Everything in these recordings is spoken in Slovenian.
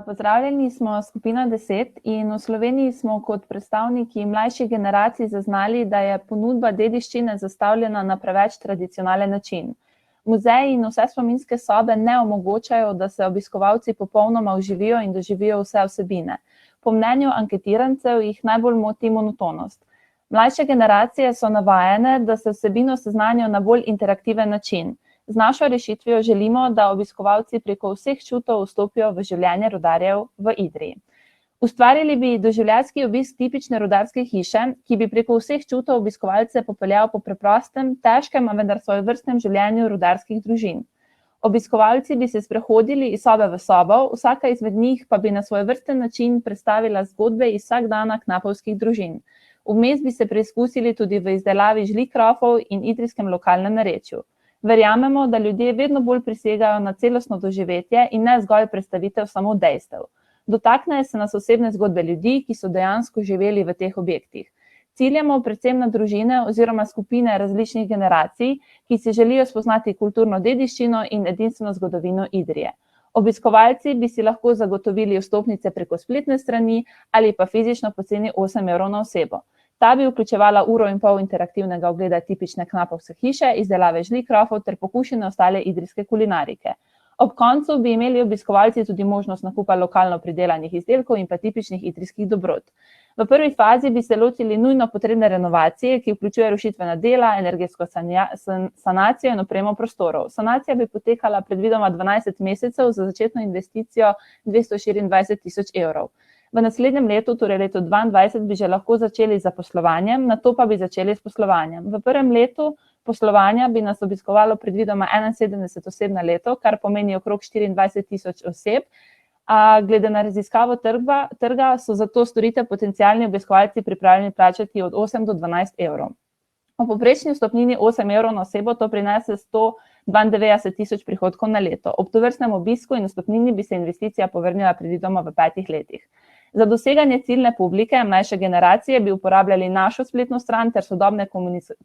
Pozdravljeni, smo skupina 10 in v Sloveniji smo kot predstavniki mlajših generacij zaznali, da je ponudba dediščine zastavljena na preveč tradicionalen način. Muzeji in vse spominske sobe ne omogočajo, da se obiskovalci popolnoma vživijo in doživijo vse vsebine. Po mnenju anketirancev jih najbolj moti monotonost. Mlajše generacije so navajene, da se vsebino seznanijo na bolj interaktiven način. Z našo rešitvijo želimo, da obiskovalci preko vseh čutov vstopijo v življenje rudarjev v Idriji. Ustvarili bi doživljajski obisk tipične rudarske hiše, ki bi preko vseh čutov obiskovalce popeljal po preprostem, težkem, a vendar svojevrstnem življenju rudarskih družin. Obiskovalci bi se sprehodili iz sobe v sobo, vsaka izmed njih pa bi na svojevrsten način predstavila zgodbe iz vsakdana knapovskih družin. Vmes bi se preizkusili tudi v izdelavi žlikrofov in idrijskem lokalnem narečju. Verjamemo, da ljudje vedno bolj prisegajo na celostno doživetje in ne zgolj predstavitev samo dejstev. Dotaknejo se nas osebne zgodbe ljudi, ki so dejansko živeli v teh objektih. Ciljamo predvsem na družine oziroma skupine različnih generacij, ki si želijo spoznati kulturno dediščino in edinstveno zgodovino Idrije. Obiskovalci bi si lahko zagotovili vstopnice preko spletne strani ali pa fizično po ceni 8 evrov na osebo. Ta bi vključevala 1,5 ure interaktivnega ogleda tipične knapovske hiše, izdelave žlikrofov ter pokušine ostale idrijske kulinarike. Ob koncu bi imeli obiskovalci tudi možnost nakupa lokalno pridelanih izdelkov in pa tipičnih idrijskih dobrot. V prvi fazi bi se lotili nujno potrebne renovacije, ki vključuje rušitvena dela, energetsko sanacijo in opremo prostorov. Sanacija bi potekala predvidoma 12 mesecev za začetno investicijo 224 000 evrov. V naslednjem letu, torej letu 2022, bi že lahko začeli z zaposlovanjem, nato pa bi začeli s poslovanjem. V prvem letu poslovanja bi nas obiskovalo predvidoma 71 oseb na leto, kar pomeni okrog 24 000 oseb. Glede na raziskavo trga so za to storitev potencialni obiskovalci pripravljeni plačati od 8 do 12 evrov. O povprečni vstopnini 8 evrov na osebo to prinese 192 000 prihodkov na leto. Ob tovrstnem obisku in vstopnini bi se investicija povrnila predvidoma v 5 letih. Za doseganje ciljne publike, mlajše generacije, bi uporabljali našo spletno stran ter sodobne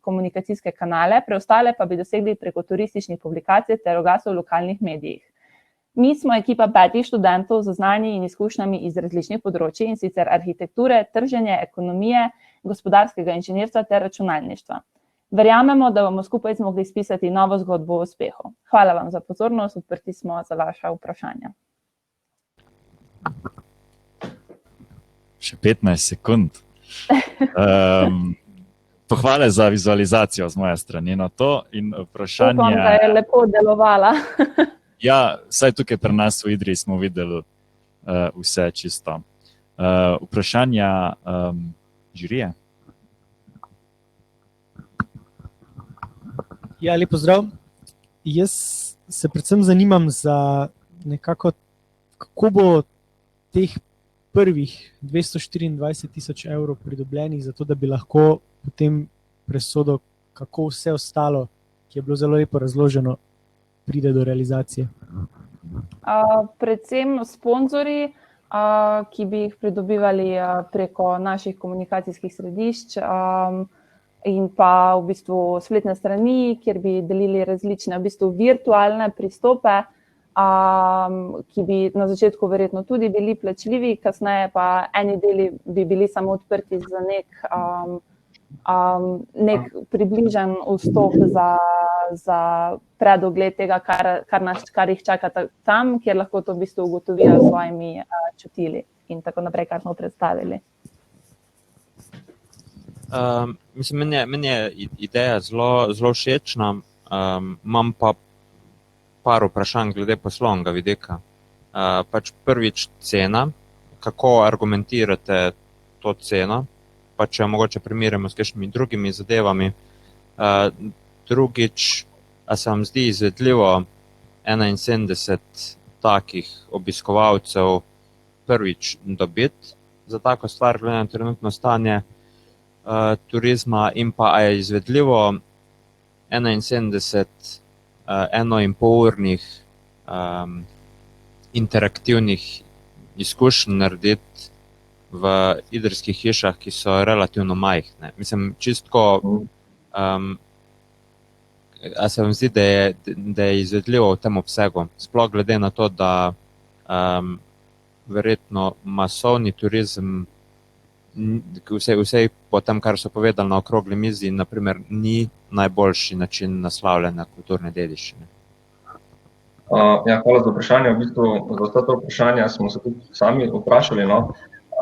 komunikacijske kanale, preostale pa bi dosegli preko turističnih publikacij ter oglasov v lokalnih medijih. Mi smo ekipa 5 študentov z znanji in izkušnjami iz različnih področij, in sicer arhitekture, trženje, ekonomije, gospodarskega inženirstva ter računalništva. Verjamemo, da bomo skupaj zmogli spisati novo zgodbo o uspehu. Hvala vam za pozornost, odprti smo za vaša vprašanja. Še 15 sekund. Pohvale za vizualizacijo z moje strani na to in vprašanje... Upam, da je lepo delovala. Ja, saj tukaj pri nas v Idriji smo videli vse čisto. Vprašanja žirije? Ja, lep pozdrav. Jaz se predvsem zanimam za nekako, kako bo teh prvih 224 000 evrov pridobljenih, zato da bi lahko potem presodil, kako vse ostalo, ki je bilo zelo lepo razloženo, pride do realizacije. Predvsem sponzorji, ki bi jih pridobivali preko naših komunikacijskih središč in pa v bistvu spletne strani, kjer bi delili različne v bistvu virtualne pristope, ki bi na začetku verjetno tudi bili plačljivi, kasneje pa eni deli bi bili samo odprti za nek približen vstop za predogled tega, kar jih čaka tam, kjer lahko to v bistvu ugotovijo s svojimi čutili in tako naprej, kar smo predstavili. Mislim, meni je ideja zelo všečna, imam pa par vprašanj glede poslovnega vidika. Pač prvič cena, kako argumentirate to ceno, pa če mogoče primerjamo s kakšnimi drugimi zadevami. Drugič, a se vam zdi izvedljivo 71 takih obiskovalcev prvič dobiti za tako stvar, glede na trenutno stanje turizma, in pa a je izvedljivo 71 1,5-urnih interaktivnih izkušenj narediti v idrijskih hišah, ki so relativno majhne. Mislim, čistko, a se vam zdi, da je izvedljivo v tem obsegu, sploh glede na to, da verjetno masovni turizem, vse po tem, kar so povedali na okrogli mizi, naprimer, ni najboljši način naslavljanja kulturne dediščine. Ja, hvala za vprašanje. V bistvu, za vsa ta vprašanja smo se tudi sami vprašali, no?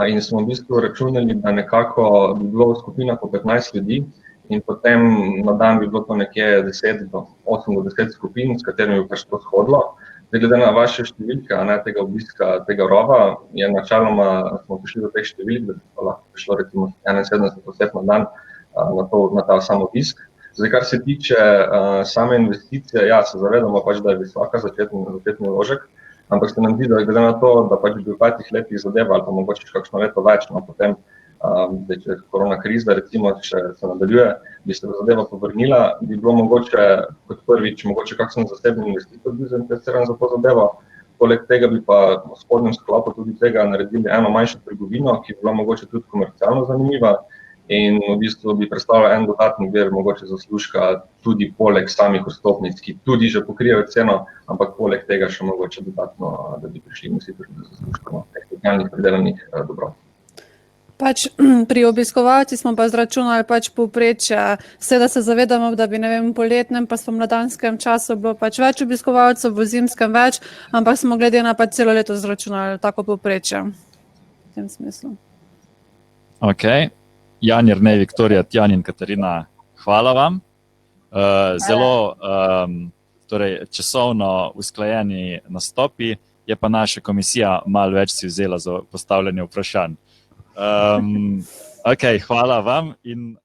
In smo v bistvu računali, da nekako bi bilo v skupinah po 15 ljudi in potem na dan bi bilo to nekje 8 do 10 skupin, s katerimi bi pač to shodilo. Glede na vaše številke, tega obiska, tega rova, je načeloma smo prišli do teh številk, da bi lahko prišlo recimo 71 oseb na dan na ta sam obisk. Zdaj, kar se tiče same investicije, ja, se zavedamo pač, da je visoka začetni vložek, ampak se nam zdi, da glede na to, da pač bi v 5 letih zadeva ali pa mogoče kakšno leto več, no potem, da če korona kriza recimo še se nadaljuje, bi se zadeva povrnila, bi bilo mogoče kot prvič, mogoče kakšen zasebni investitor bi zainteresiran za to zadevo. Poleg tega bi pa v spodnjem sklopu tudi tega naredili eno manjšo trgovino, ki bi bila mogoče tudi komercialno zanimiva in v bistvu bi predstavljala en dodatni vir mogoče zaslužka tudi poleg samih vstopnic, ki tudi že pokrijejo ceno, ampak poleg tega še mogoče dodatno, da bi prišli investitorji do zaslužka teh lokalnih pridelanih dobrov. Pač pri obiskovalci smo pa zračunali pač povprečje, seveda se zavedamo, da bi, ne vem, v poletnem pa spomladanskem času bilo pač več obiskovalcev, v zimskem več, ampak smo glede na pač celo leto zračunali tako povprečje v tem smislu. Ok, Jan, Jernej, Viktorija, Tjan in Katarina, hvala vam. Zelo torej, časovno usklajeni nastopi, je pa naša komisija malo več si vzela za postavljanje vprašanj. Ok, hvala vam in